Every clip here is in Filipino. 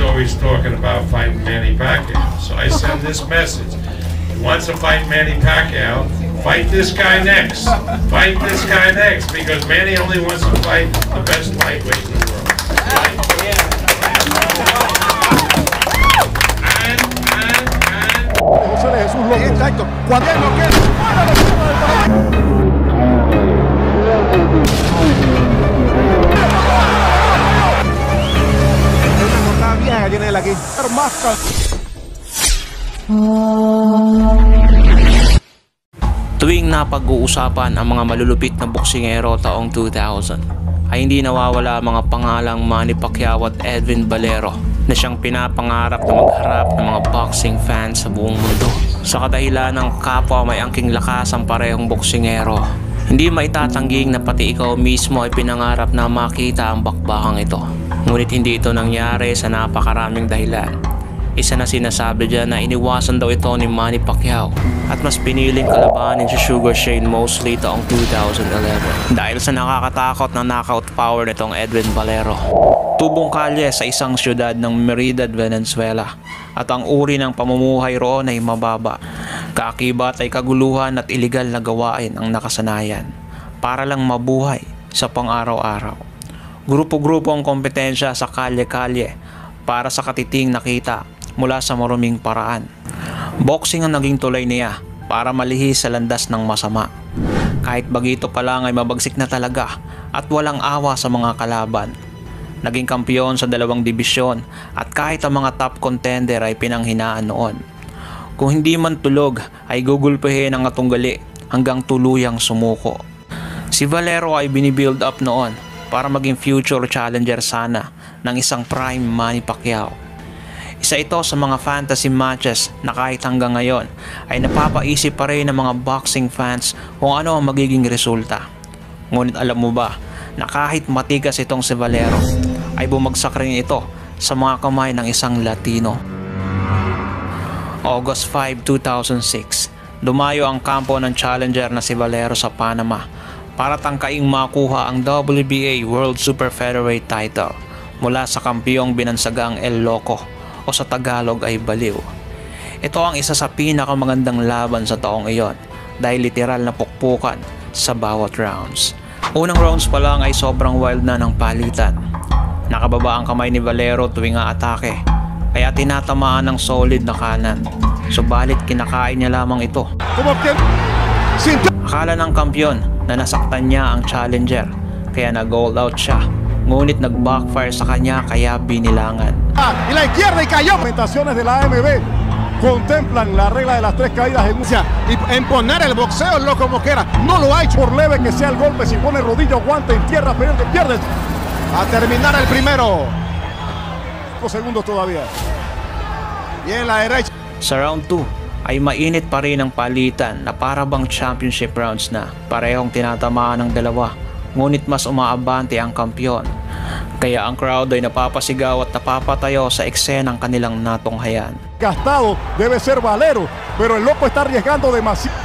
he's always talking about fighting Manny Pacquiao. So I send this message. He wants to fight Manny Pacquiao. Fight this guy next. Fight this guy next, because Manny only wants to fight the best lightweight in the world. Right? José de Jesús López. Exacto. Cuando no queda. Una vieja tiene él aquí. Tuwing napag-uusapan ang mga malulupit na boksingero taong 2000, ay hindi nawawala ang mga pangalang Manny Pacquiao at Edwin Valero na siyang pinapangarap na magharap ng mga boxing fans sa buong mundo. Sa kadahilan ng kapwa may angking lakas ang parehong boksingero, hindi maitatangging na pati ikaw mismo ay pinangarap na makita ang bakbakang ito. Ngunit hindi ito nangyari sa napakaraming dahilan. Isa na sinasabi dyan na iniwasan daw ito ni Manny Pacquiao at mas piniling kalabanin si Sugar Shane Mosley taong 2011 dahil sa nakakatakot na knockout power nitong Edwin Valero. Tubong kalye sa isang syudad ng Merida, Venezuela, at ang uri ng pamumuhay roon ay mababa. Kaakibat ay kaguluhan at iligal na gawain ang nakasanayan para lang mabuhay sa pang-araw-araw. Grupo-grupo ang kompetensya sa kalye-kalye para sa katiting nakita mula sa maruming paraan. Boxing ang naging tulay niya para malihis sa landas ng masama. Kahit bagito pa lang ay mabagsik na talaga at walang awa sa mga kalaban. Naging kampiyon sa 2 dibisyon at kahit ang mga top contender ay pinanghinaan noon. Kung hindi man tulog ay gugulpihin ang atunggali hanggang tuluyang sumuko. Si Valero ay binibuild up noon para maging future challenger sana ng isang prime Manny Pacquiao. Isa ito sa mga fantasy matches na kahit hanggang ngayon ay napapaisip pa rin ng mga boxing fans kung ano ang magiging resulta. Ngunit alam mo ba na kahit matigas itong si Valero, ay bumagsak rin ito sa mga kamay ng isang Latino. August 5, 2006, dumayo ang kampo ng challenger na si Valero sa Panama para tangkaing makuha ang WBA World Super Featherweight title mula sa kampiyong binansagang El Loco o sa Tagalog ay Baliw. Ito ang isa sa pinakamagandang laban sa taong iyon dahil literal na pukpukan sa bawat rounds. Unang rounds pa lang ay sobrang wild na ng palitan. Nakababa ang kamay ni Valero tuwing aatake, kaya tinatamaan ng solid na kanan. Subalit kinakain niya lamang ito. Akala ng kampiyon na nasaktan niya ang challenger, kaya nag-all out siya. Ngunit nag-backfire sa kanya kaya binilangan. Y la izquierda y cayó. Presentaciones de la AMB contemplan la regla de las 3 caídas y en poner el boxeo el Loco Mosquera. No lo ha hecho por leve que sea el golpe. Si pone rodilla o guante en tierra, pero que pierde. A terminar el primero. 5 segundos todavía. Y en la derecha. Sa round 2 ay mainit pa rin ang palitan na para bang championship rounds na. Parehong tinatamaan ng dalawa, ngunit mas umaabante ang kampiyon. Kaya ang crowd ay napapasigaw at napapatayo sa eksenang kanilang natunghayan. Gastado debe ser Valero, pero el Loco está arriesgando demasiado.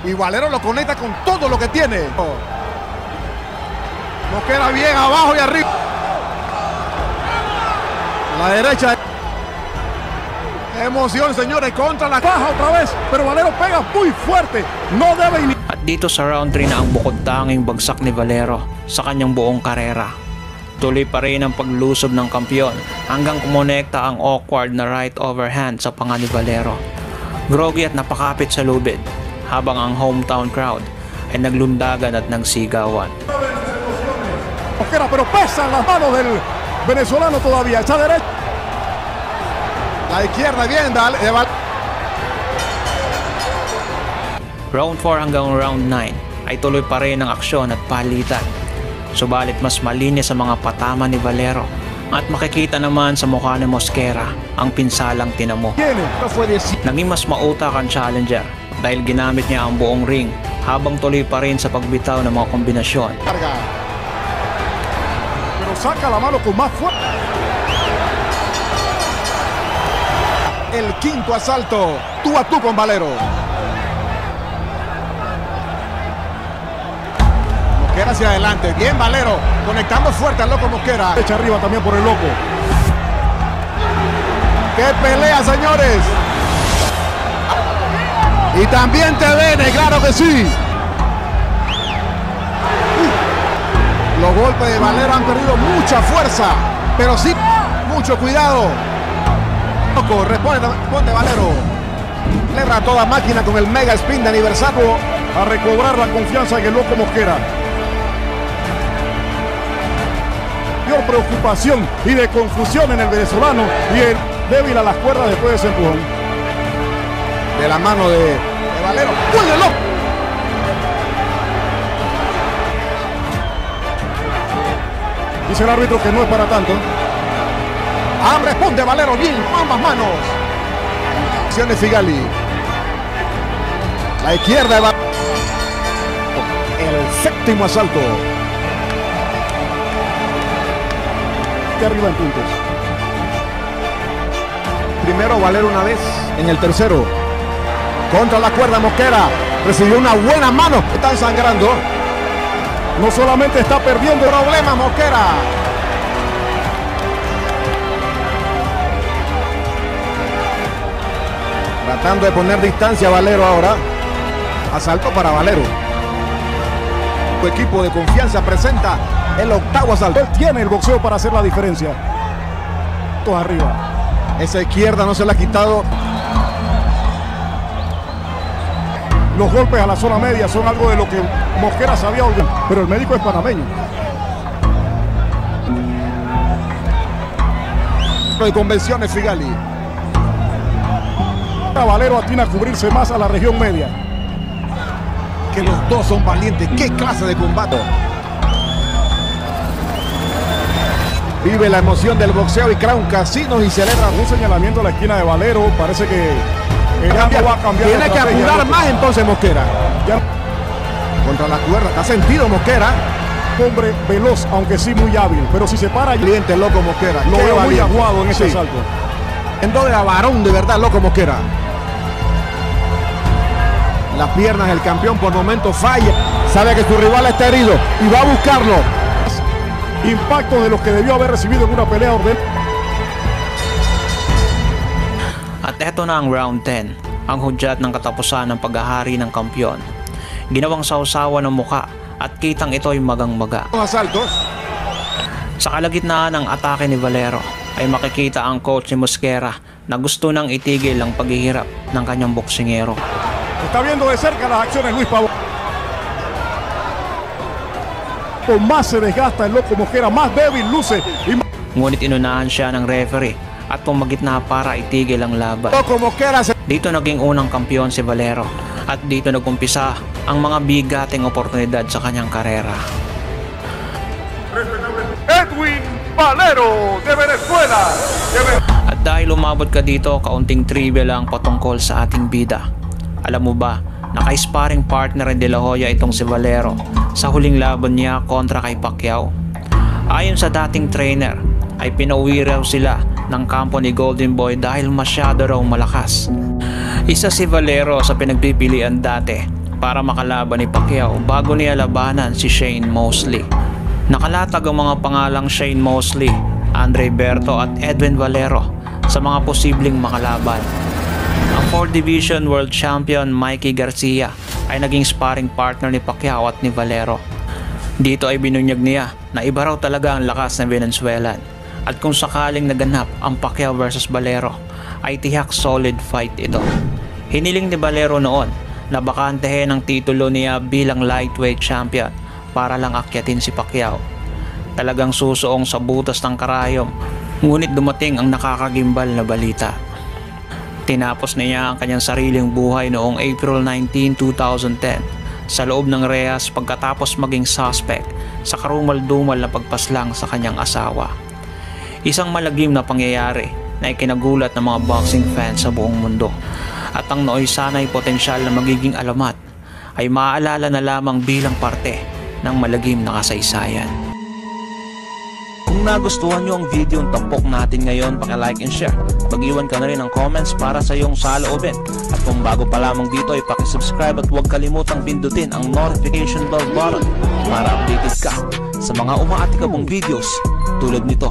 Y Valero lo conecta con todo lo que tiene. No queda bien abajo y arriba. La derecha. Emoción, señores, contra la caja otra vez, pero Valero pega muy fuerte. No debe iniciar. At dito sa round 3 na ang bukod tanging bagsak ni Valero sa kanyang buong karera. Tuloy pa rin ang paglusob ng kampiyon hanggang kumonekta ang awkward na right overhand sa panga ni Valero. Groggy at napakapit sa lubid habang ang hometown crowd ay naglundagan at nagsigawan. Pero pesa en las manos del venezolano todavía. Esa derecha. La izquierda bien. Round 4 hanggang round 9 ay tuloy pa rin ang aksyon at palitan. Subalit mas malinis sa mga patama ni Valero at makikita naman sa mukha ni Mosquera ang pinsalang tinamo. Naging mas mautak ang challenger dahil ginamit niya ang buong ring habang tuloy pa rin sa pagbitaw ng mga kombinasyon. Pero saca la mano con más fuerza. El quinto asalto, tú a tú con Valero. Mosquera hacia adelante, bien Valero, conectando fuerte al Loco Mosquera. Echa arriba también por el Loco. ¡Qué pelea, señores! Y también TVN, claro que sí. Los golpes de Valero han perdido mucha fuerza, pero sí, mucho cuidado. Responde Valero. Celebra a toda máquina con el mega spin de aniversario a recobrar la confianza en el Loco Mosquera. Mayor preocupación y de confusión en el venezolano y el débil a las cuerdas después de ese empujón. De la mano de Valero. ¡Cuélguelo! Dice el árbitro que no es para tanto. Responde Valero bien, ambas manos. Acción de Figali. La izquierda de Valero. El séptimo asalto. De arriba en puntos. Primero Valero una vez, en el tercero. Contra la cuerda Mosquera. Recibió una buena mano. Están sangrando. No solamente está perdiendo problemas Mosquera. Tratando de poner distancia a Valero ahora. Asalto para Valero. Tu equipo de confianza presenta el octavo asalto. Él tiene el boxeo para hacer la diferencia. Todo arriba. Esa izquierda no se la ha quitado. Los golpes a la zona media son algo de lo que Mosquera sabía olvidar. Pero el médico es panameño. De convenciones Figali. Valero atina a cubrirse más a la región media. Que los dos son valientes. ¡Qué clase de combate! Vive la emoción del boxeo y Crown Casinos y celebra un señalamiento a la esquina de Valero. Parece que el cambio va a cambiar. Tiene que apurar más entonces Mosquera. Ya. Contra la cuerda. Está sentido Mosquera. Hombre veloz, aunque sí muy hábil. Pero si se para, cliente Loco Mosquera. Lo veo muy aguado en ese asalto. Entonces a varón de verdad Loco Mosquera. Las piernas del campeón por momentos falla. Sabe que su rival está herido y va a buscarlo. Impacto de los que debió haber recibido en una pelea ordenada. At eto na ang round 10, ang hudyat ng katapusan ng paghahari ng kampiyon. Ginawang sausawa ng muka at kitang ito'y magang-maga. Asaltos. Sa kalagitnaan ng atake ni Valero ay makikita ang coach ni Mosquera na gusto nang itigil ang paghihirap ng kanyang boksingero. Está viendo de cerca las acciones Luis Pavón. Más se desgasta el Loco Mosquera, más débil luce. Ngunit inunahan siya ng referee at pumagitna para itigil ang laban. Loco Mosquera. Dito naging unang kampiyon si Valero at dito nagumpisa ang mga bigating oportunidad sa kanyang karera. Edwin Valero de Venezuela. At dahil umabot ka dito, kaunting trivia lang patungkol sa ating bida. Alam mo ba, naka-sparring partner ni De La Hoya itong si Valero sa huling laban niya kontra kay Pacquiao. Ayon sa dating trainer, ay pinauwi raw sila ng kampo ni Golden Boy dahil masyado raw malakas. Isa si Valero sa pinagpipilian dati para makalaban ni Pacquiao bago niya labanan si Shane Mosley. Nakalatag ang mga pangalang Shane Mosley, Andre Berto at Edwin Valero sa mga posibleng makalaban. Ang 4th Division World Champion Mikey Garcia ay naging sparring partner ni Pacquiao at ni Valero. Dito ay binunyag niya na iba raw talaga ang lakas ng Venezuelan at kung sakaling naganap ang Pacquiao versus Valero ay tiyak solid fight ito. Hiniling ni Valero noon na bakantehin ang titulo niya bilang lightweight champion para lang akyatin si Pacquiao. Talagang susuong sa butas ng karayom, ngunit dumating ang nakakagimbal na balita. Tinapos niya ang kanyang sariling buhay noong April 19, 2010 sa loob ng rehas pagkatapos maging suspect sa karumal-dumal na pagpaslang sa kanyang asawa. Isang malagim na pangyayari na ikinagulat ng mga boxing fans sa buong mundo at ang nooy sana'y potensyal na magiging alamat ay maaalala na lamang bilang parte ng malagim na kasaysayan. Kung nagustuhan nyo ang video ng tampok natin ngayon, paki-like and share. Mag-iwan ka na rin ng comments para sa iyong saloobin. At kung bago pa lamang dito ay paki-subscribe at huwag kalimutang pindutin ang notification bell button para updated ka sa mga umaatikabong videos tulad nito.